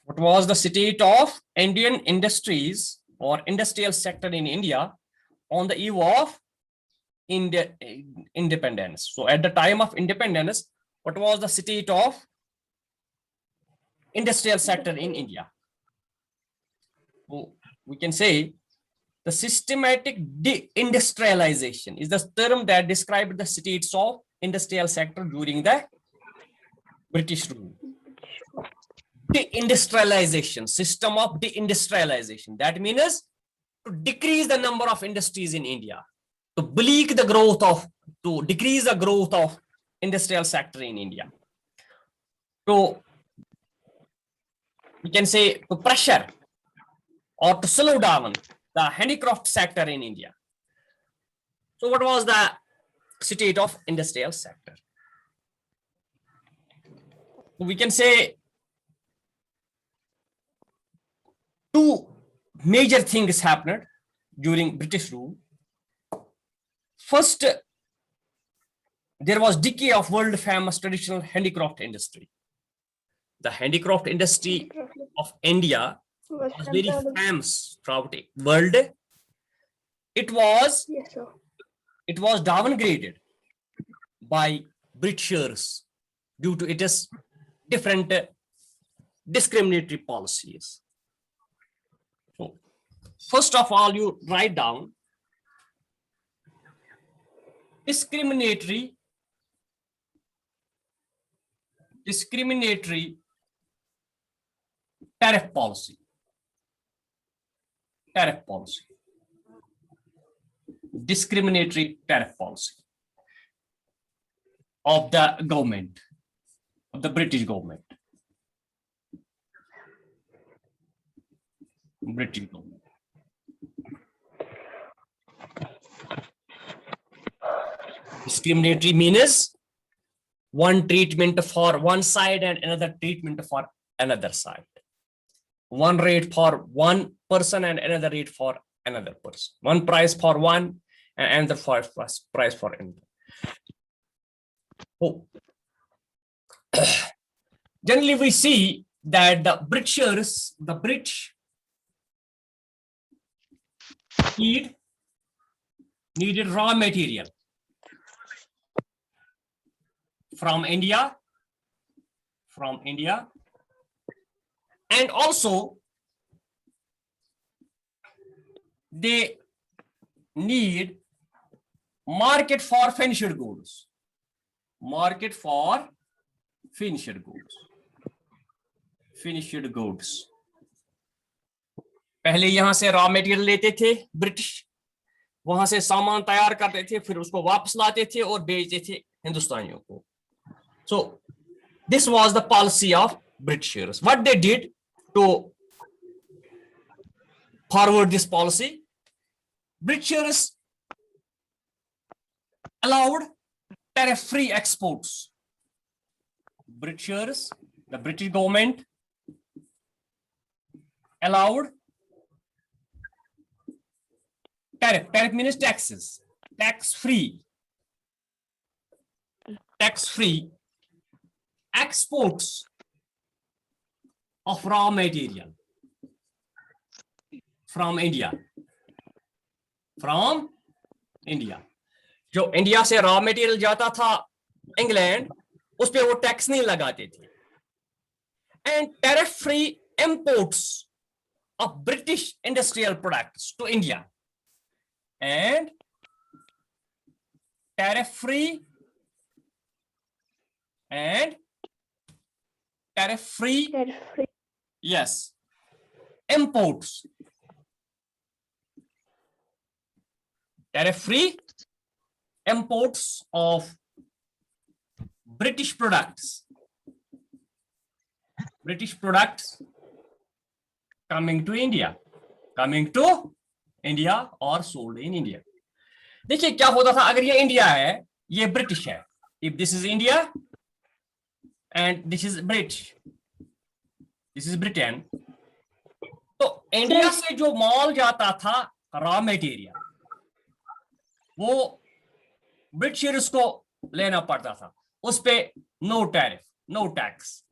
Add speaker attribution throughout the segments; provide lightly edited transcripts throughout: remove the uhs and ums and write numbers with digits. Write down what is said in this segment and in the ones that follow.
Speaker 1: What was the state of Indian industries or industrial sector in India on the eve of independence? So at the time of independence, what was the state of industrial sector in India? So we can say the systematic deindustrialization is the term that described the states of industrial sector during the British rule. Deindustrialization, system of deindustrialization. That means to decrease the number of industries in India, to decrease the growth of industrial sector in India. So we can say to pressure or to slow down the handicraft sector in India. So what was the state of industrial sector? We can say two major things happened during British rule. First, there was decay of world famous traditional handicraft industry. The handicraft industry of India was very famous throughout the world. It was downgraded by Britishers due to its different discriminatory policies. So, first of all, you write down discriminatory tariff policy. Discriminatory tariff policy of the government, of the British government. Discriminatory means one treatment for one side and another treatment for another side. One rate for one person and another rate for another person. One price for one and another price for another. Oh. Generally, we see that the British needed raw material from India, and also they need market for finished goods. पहले यहां से raw material लेते थे British, वहां से सामान तैयार करते थे, फिर उसको वापस लाते थे और बेचते थे हिंदुस्तानियों को. So this was the policy of Britishers. What they did to forward this policy, Britishers allowed tariff-free exports. The British government allowed tariff means taxes, tax-free exports of raw material from India. जो India से raw material जाता था England, उस पे वो tax नहीं लगाते थे. And tariff free imports of British industrial products to India and tariff free yes imports, tariff-free imports of British products coming to India or sold in India. देखिए क्या होता था, अगर ये इंडिया है, ये ब्रिटिश है, if this is India and this is British, this is Britain, तो इंडिया से जो माल जाता था रॉ मटेरियल, वो ब्रिटिशर्स को लेना पड़ता था, उस पे नो टैरिफ, नो टैक्स.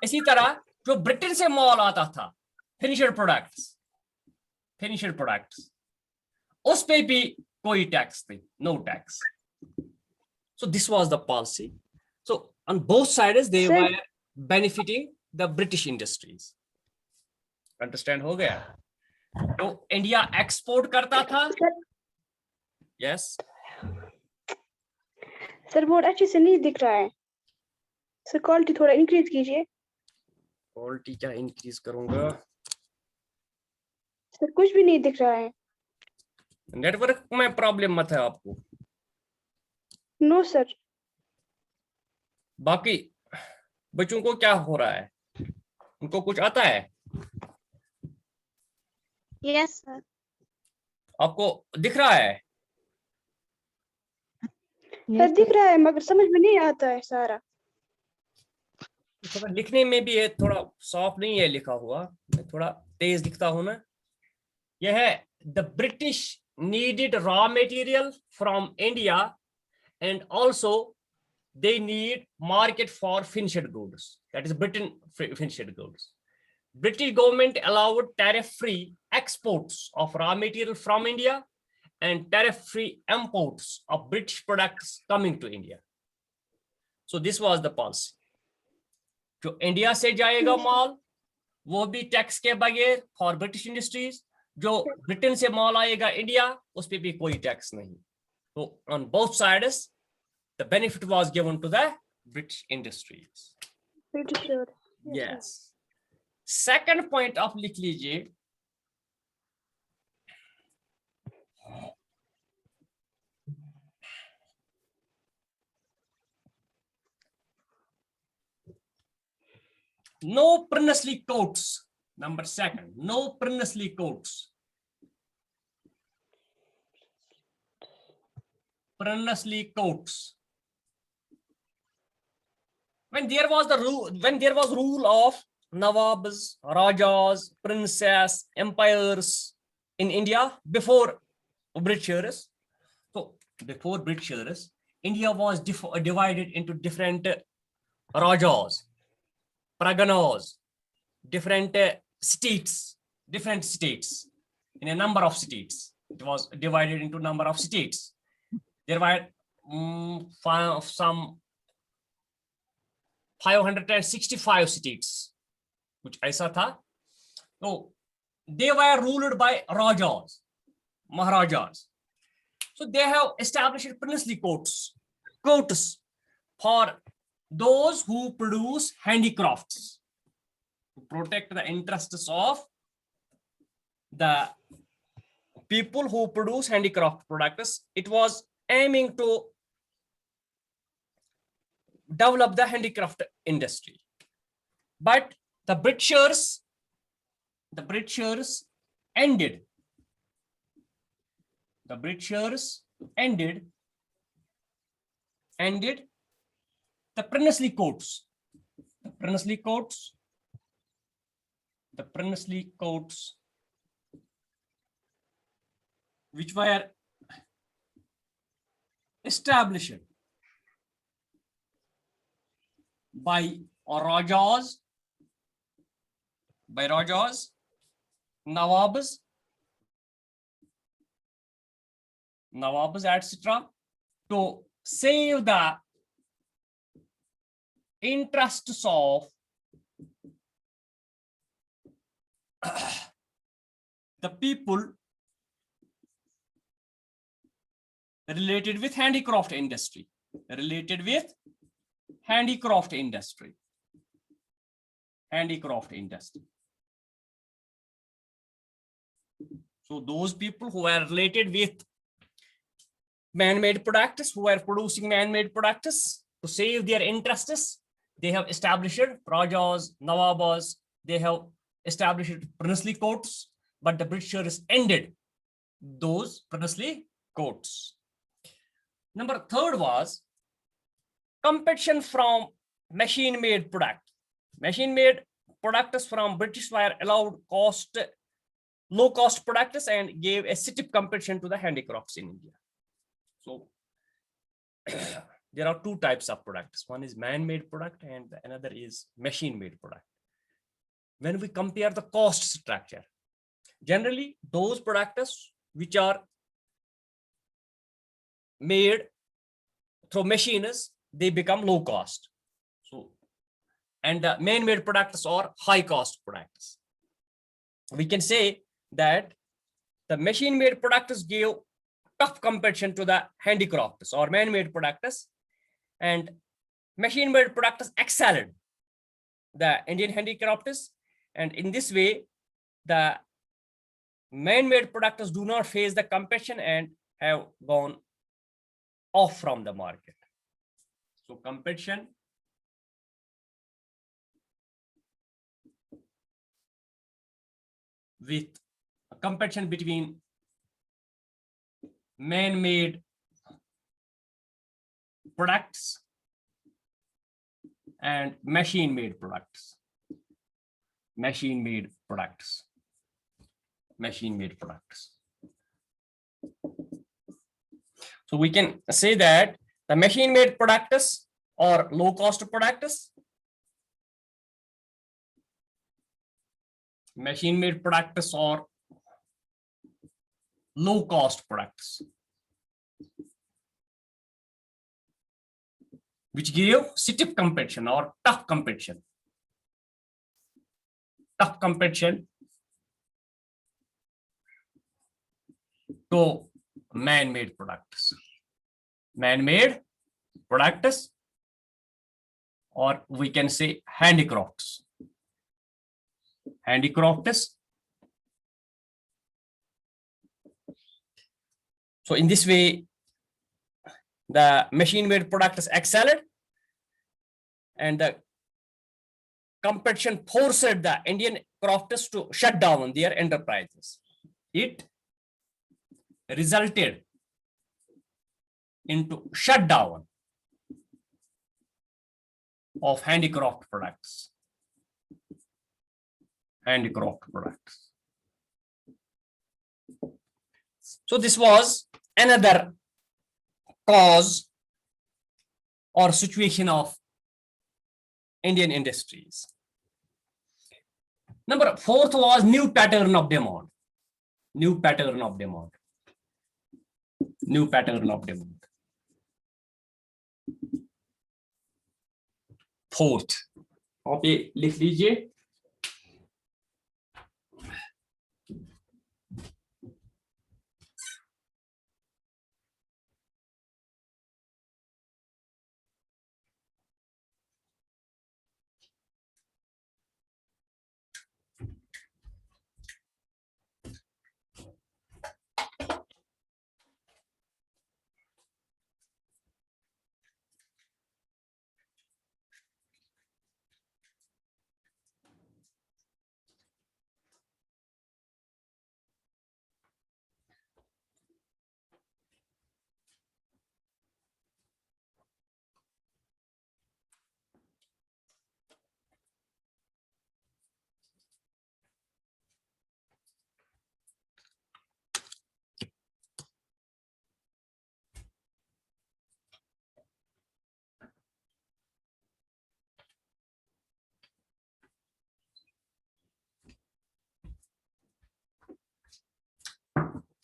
Speaker 1: इसी तरह जो ब्रिटेन से माल आता था, फिनिश्ड प्रोडक्ट्स, उस पे भी कोई टैक्स नहीं, no tax. So this was the policy. So on both sides they
Speaker 2: Sir.
Speaker 1: were benefiting the British industries. Understand हो गया? तो इंडिया एक्सपोर्ट करता था. Yes.
Speaker 2: सर बोर्ड अच्छे से नहीं दिख रहा है. सर क्वालिटी थोड़ा इंक्रीज कीजिए.
Speaker 1: क्वालिटी क्या इंक्रीज करूंगा?
Speaker 2: सर कुछ भी नहीं दिख रहा है.
Speaker 1: नेटवर्क में प्रॉब्लम मत है आपको?
Speaker 2: No sir.
Speaker 1: बाकी बच्चों को क्या हो रहा है? उनको कुछ आता है?
Speaker 2: Yes sir.
Speaker 1: आपको दिख रहा है?
Speaker 2: सर दिख रहा है मगर समझ में नहीं आता है सारा.
Speaker 1: थोड़ा लिखने में भी है, थोड़ा सॉफ्ट नहीं है लिखा हुआ, थोड़ा तेज दिखता हूं ना. यह है the British needed raw material from India and also they need market for finished goods, that is Britain finished goods. British government allowed tariff-free exports of raw material from India and tariff-free imports of British products coming to India. So this was the policy. जो India से जाएगा माल वो भी tax के बगैर for British industries, जो Britain से माल आएगा इंडिया उस पर भी कोई टैक्स नहीं. तो on both sides the benefit was given to the British industries.
Speaker 2: Pretty sure.
Speaker 1: Yes. Second point of लिख लीजिए. No Princely courts. Number second, no Princely courts. Princely courts. When there was rule of Nawabs, Rajas, Princess, empires in India before Britishers. So before Britishers, India was divided into different Rajas, Praganas, different states, in a number of states. It was divided into number of states. There were some 565 states कुछ ऐसा था. तो they were ruled by Rajas, Maharajas. So they have established princely courts for those who produce handicrafts to protect the interests of the people who produce handicraft products. It was aiming to develop the handicraft industry, but the Britishers ended the princely courts. The princely courts which were established by Rajas, Nawabs, etc., to save the interests of the people related with handicraft industry. So those people who are related with man-made products, who are producing man-made products, to save their interests, they have established Rajas, Nawabas, they have established princely courts, but the Britishers ended those princely courts. Number third was competition from machine-made product. Machine-made products from British were allowed low-cost products and gave a stiff competition to the handicrafts in India. So there are two types of products. One is man-made product and another is machine-made product. when we compare the cost structure. Generally, those products which are made through machines, they become low cost. So, and the man-made products are high cost products. We can say that the machine-made products give tough competition to the handicrafts or man-made products, and machine-made products excelled the Indian handicrafts. And in this way, the man-made products do not face the competition and have gone off from the market. So competition between man-made products and machine-made products. Machine-made products. Machine-made products. So we can say that the machine-made products are low-cost products. Machine-made products are low-cost products, which give stiff competition or tough competition. Tough competition to man-made products. Man-made products, or we can say handicrafts. Handicrafts. So in this way, the machine-made products excelled, and the competition forced the Indian crafters to shut down their enterprises. It resulted into shutdown of handicraft products. Handicraft products. So this was another cause or situation of Indian industries. Number 4th was new pattern of demand. New pattern of demand. New pattern of demand. 4th. आप ये लिख लीजिए.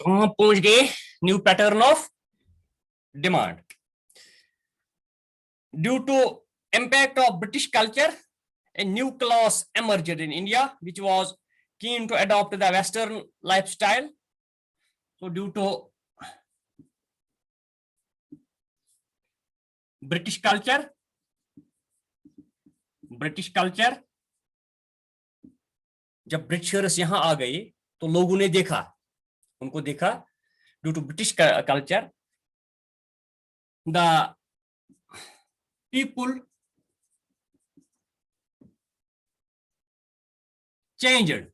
Speaker 1: कहां पहुंच गए? New pattern of demand. Due to impact of British culture, a new class emerged in India, which was keen to adopt the Western lifestyle. So due to British culture, जब Britishers यहाँ आ गए तो लोगों ने देखा, उनको देखा, due to British culture, the people changed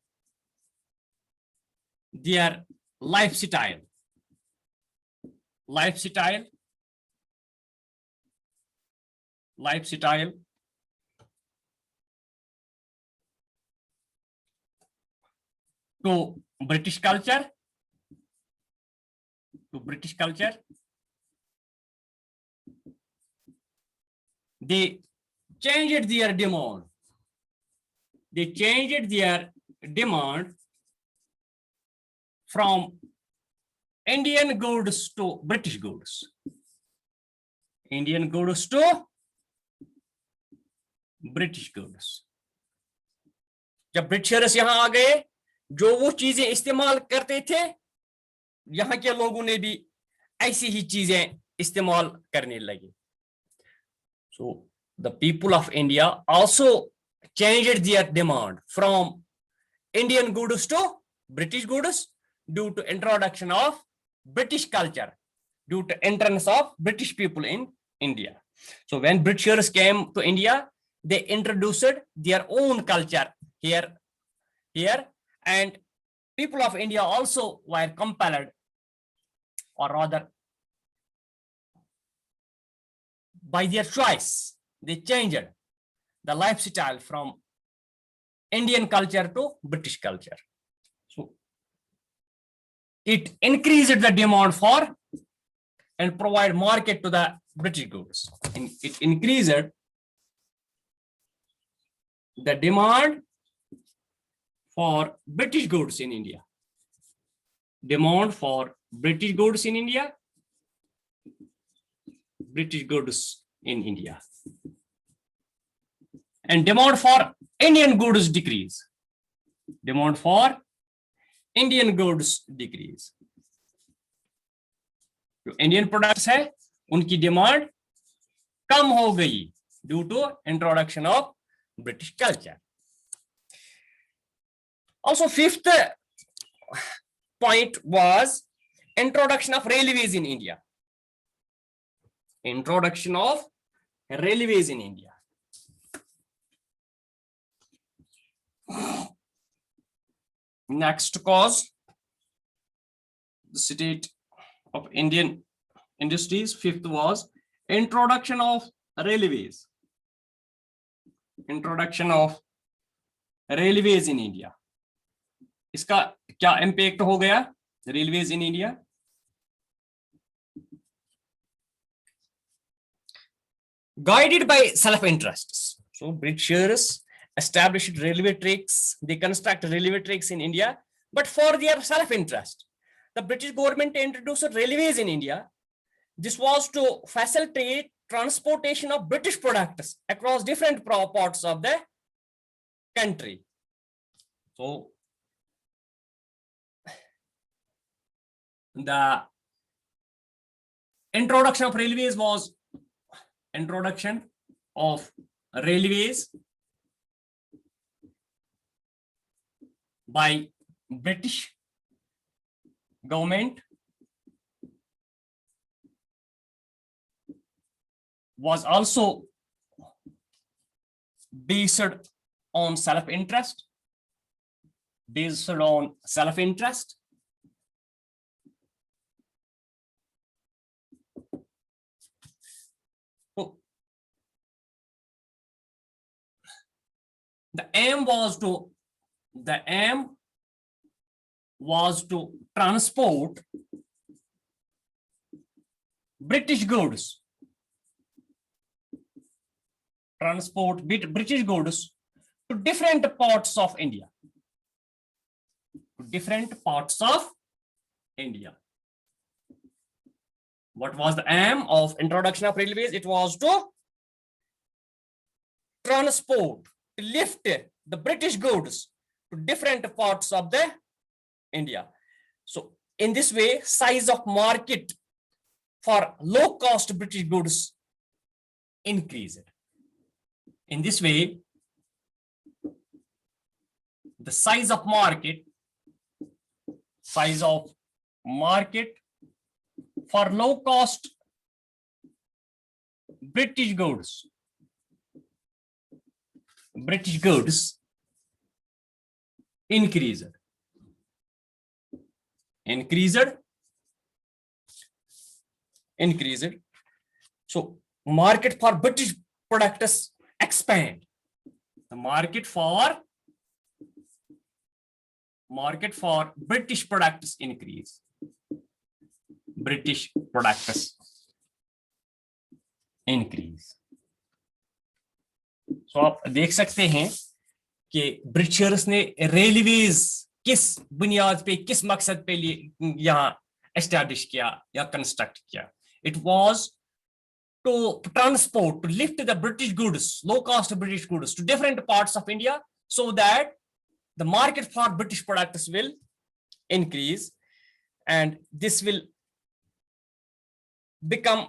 Speaker 1: their lifestyle to British culture, they changed their demand. they changed their demand from Indian goods to British goods. Indian goods to British goods. जब Britishers यहाँ आ गए, जो वो चीजें इस्तेमाल करते थे, यहाँ के लोगों ने भी ऐसी ही चीजें इस्तेमाल करने लगे. So the people of India also changed their demand from Indian goods to British goods due to introduction of British culture, due to entrance of British people in India. So when Britishers came to India, they introduced their own culture here, and people of India also were compelled, or rather by their choice, they changed the lifestyle from Indian culture to British culture. So it increased the demand for and provide market to the British goods. And it increased the demand for British goods in India. Demand for British goods in India. British goods in India. And demand for Indian goods decrease. Demand for Indian goods decrease. जो Indian products है उनकी demand कम हो गई due to introduction of British culture. Also, fifth point was introduction of railways in India. Introduction of railways in India. Next cause, the state of Indian industries. Fifth was introduction of railways. Introduction of railways in India. इसका क्या impact हो गया railways in India? Guided by self-interests. So Britishers established railway tracks. They construct railway tracks in India, but for their self-interest. The British government introduced railways in India. This was to facilitate transportation of British products across different parts of the country. So the introduction of railways was introduction of railways by British government was also based on self-interest. The aim was to transport British goods. British goods to different parts of India. What was the aim of introduction of railways? It was to lift the British goods to different parts of the India. So in this way, size of market for low cost British goods increased. In this way, the size of market for low cost British goods increased. So market for British products expand. The market for British products increase. So आप देख सकते हैं कि Britishers ने railways किस बुनियाद पे, किस मकसद पे यहाँ एस्टैब्लिश किया या कंस्ट्रक्ट किया. It was to transport, to lift the British goods, low cost British goods to different parts of India, so that the market for British products will increase, and this will become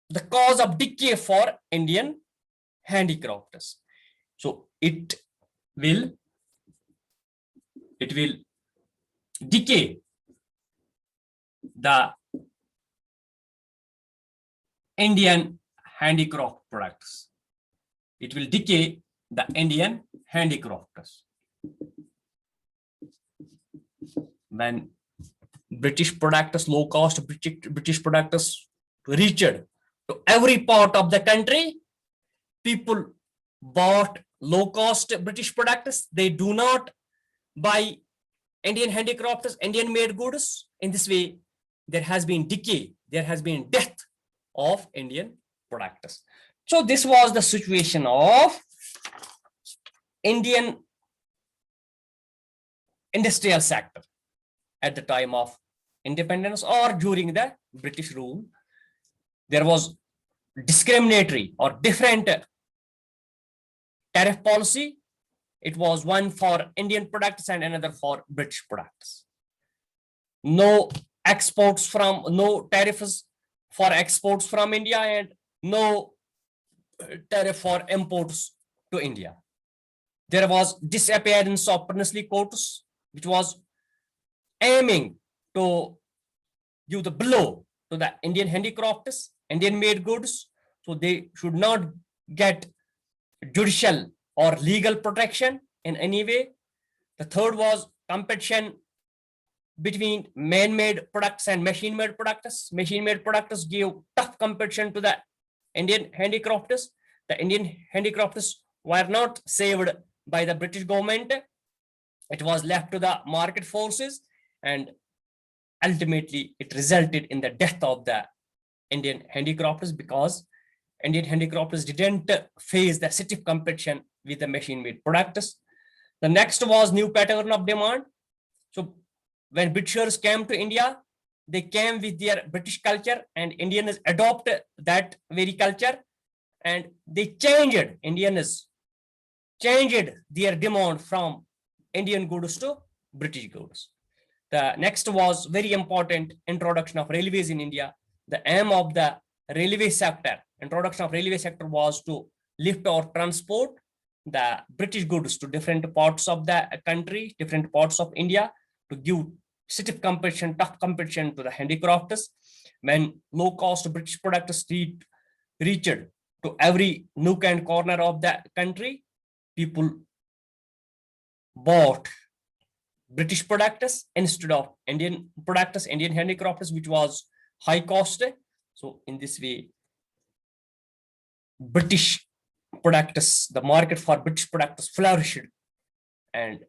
Speaker 1: the cause of decay for Indian handicrafts. So it will decay the Indian handicraft products. It will decay the Indian handicrafts. When British products, low cost British products reached to every part of the country, people bought low cost British products. They do not buy Indian handicrafts, Indian made goods. In this way, there has been decay, there has been death of Indian products. So this was the situation of Indian industrial sector at the time of independence or during the British rule. There was discriminatory or different tariff policy. It was one for Indian products and another for British products. No exports from, no tariffs for exports from India, and no tariff for imports to India. There was disappearance of princely quotas, which was aiming to give the blow to the Indian handicrafts, Indian made goods, so they should not get judicial or legal protection in any way. The third was competition between man-made products and machine-made products. Machine-made products give tough competition to the Indian handicrafts. The Indian handicrafts were not saved by the British government. It was left to the market forces, and ultimately it resulted in the death of the Indian handicrafts because Indian handicrafts didn't face the stiff competition with the machine-made products. The next was new pattern of demand. So when Britishers came to India, they came with their British culture, and Indians adopt that very culture, and they Indians changed their demand from Indian goods to British goods. The next was very important, introduction of railways in India. The aim of the railway sector, introduction of railway sector, was to lift or transport the British goods to different parts of the country, different parts of India, to give stiff competition, tough competition to the handicrafts. When low cost British products reached to every nook and corner of the country, people bought British products instead of Indian products, Indian handicrafts, which was high cost. So in this way, British products, the market for British products flourished, and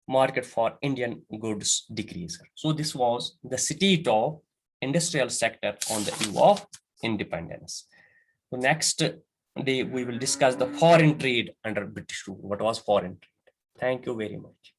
Speaker 1: market for Indian goods decreased. So this was the state of industrial sector on the eve of independence. So next day we will discuss the foreign trade under British rule. What was foreign trade? Thank you very much.